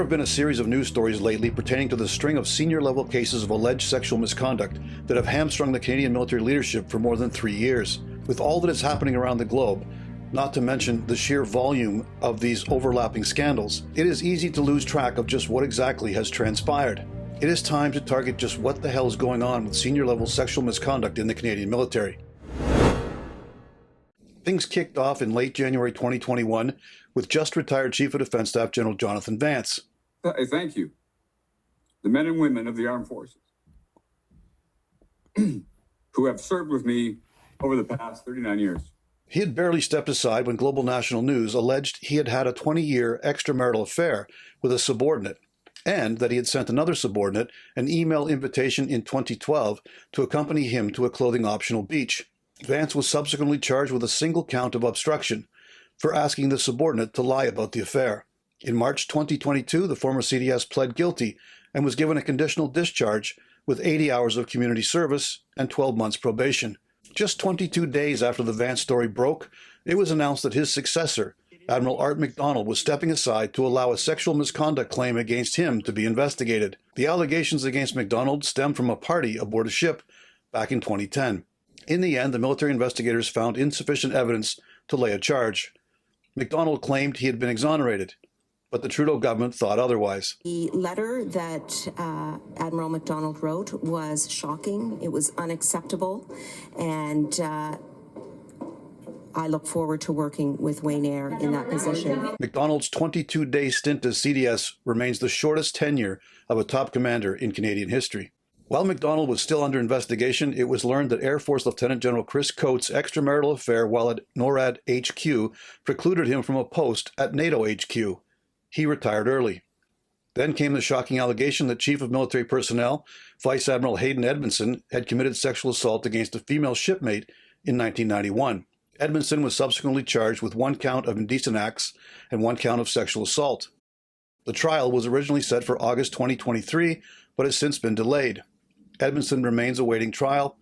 have been a series of news stories lately pertaining to the string of senior-level cases of alleged sexual misconduct that have hamstrung the Canadian military leadership for more than 3 years. With all that is happening around the globe, not to mention the sheer volume of these overlapping scandals, it is easy to lose track of just what exactly has transpired. It is time to target just what the hell is going on with senior-level sexual misconduct in the Canadian military. Things kicked off in late January 2021 with just retired Chief of Defence Staff General Jonathan Vance. Thank you. The men and women of the armed forces who have served with me over the past 39 years. He had barely stepped aside when Global National News alleged he had had a 20-year extramarital affair with a subordinate, and that he had sent another subordinate an email invitation in 2012 to accompany him to a clothing-optional beach. Vance was subsequently charged with a single count of obstruction for asking the subordinate to lie about the affair. In March 2022, the former CDS pled guilty and was given a conditional discharge with 80 hours of community service and 12 months probation. Just 22 days after the Vance story broke, it was announced that his successor, Admiral Art McDonald, was stepping aside to allow a sexual misconduct claim against him to be investigated. The allegations against McDonald stemmed from a party aboard a ship back in 2010. In the end, the military investigators found insufficient evidence to lay a charge. McDonald claimed he had been exonerated, but the Trudeau government thought otherwise. The letter that Admiral McDonald wrote was shocking. It was unacceptable, and I look forward to working with Wayne Eyre in that position. McDonald's 22-day stint as CDS remains the shortest tenure of a top commander in Canadian history. While McDonald was still under investigation, it was learned that Air Force Lieutenant General Chris Coates' extramarital affair while at NORAD HQ precluded him from a post at NATO HQ. He retired early. Then came the shocking allegation that Chief of Military Personnel, Vice Admiral Hayden Edmondson, had committed sexual assault against a female shipmate in 1991. Edmondson was subsequently charged with 1 count of indecent acts and 1 count of sexual assault. The trial was originally set for August 2023, but has since been delayed. Edmondson remains awaiting trial.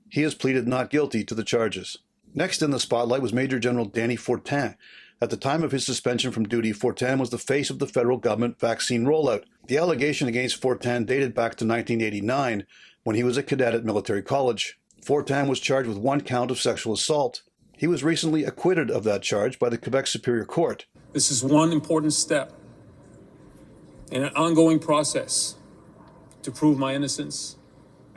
He has pleaded not guilty to the charges. Next in the spotlight was Major General Danny Fortin. At the time of his suspension from duty, Fortin was the face of the federal government vaccine rollout. The allegation against Fortin dated back to 1989, when he was a cadet at military college. Fortin was charged with 1 count of sexual assault. He was recently acquitted of that charge by the Quebec Superior Court. This is one important step in an ongoing process to prove my innocence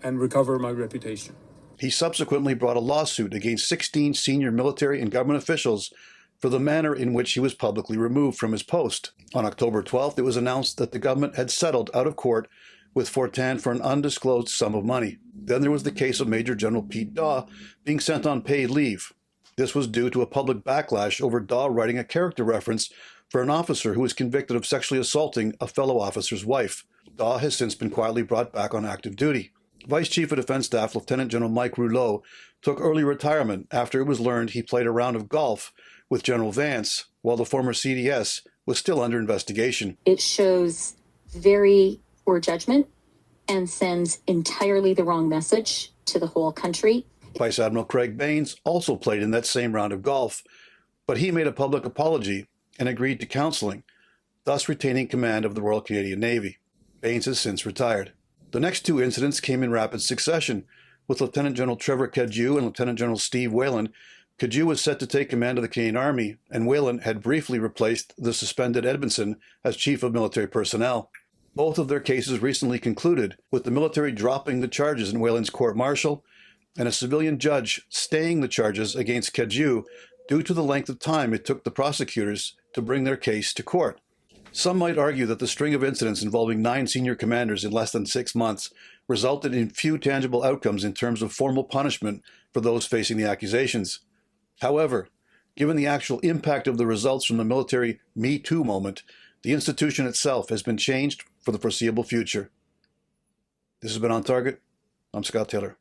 and recover my reputation. He subsequently brought a lawsuit against 16 senior military and government officials for the manner in which he was publicly removed from his post. On October 12th, it was announced that the government had settled out of court with Fortin for an undisclosed sum of money. Then there was the case of Major General Pete Daw being sent on paid leave. This was due to a public backlash over Daw writing a character reference for an officer who was convicted of sexually assaulting a fellow officer's wife. Daw has since been quietly brought back on active duty. Vice Chief of Defence Staff Lieutenant General Mike Rouleau took early retirement after it was learned he played a round of golf with General Vance while the former CDS was still under investigation. It shows very poor judgment and sends entirely the wrong message to the whole country. Vice Admiral Craig Baines also played in that same round of golf, but he made a public apology and agreed to counseling, thus retaining command of the Royal Canadian Navy. Baines has since retired. The next 2 incidents came in rapid succession, with Lieutenant General Trevor Cadieux and Lieutenant General Steve Whalen. Cadieux was set to take command of the Canadian Army, and Whalen had briefly replaced the suspended Edmondson as Chief of Military Personnel. Both of their cases recently concluded, with the military dropping the charges in Whalen's court-martial and a civilian judge staying the charges against Cadieux due to the length of time it took the prosecutors to bring their case to court. Some might argue that the string of incidents involving 9 senior commanders in less than 6 months resulted in few tangible outcomes in terms of formal punishment for those facing the accusations. However, given the actual impact of the results from the military Me Too moment, the institution itself has been changed for the foreseeable future. This has been On Target. I'm Scott Taylor.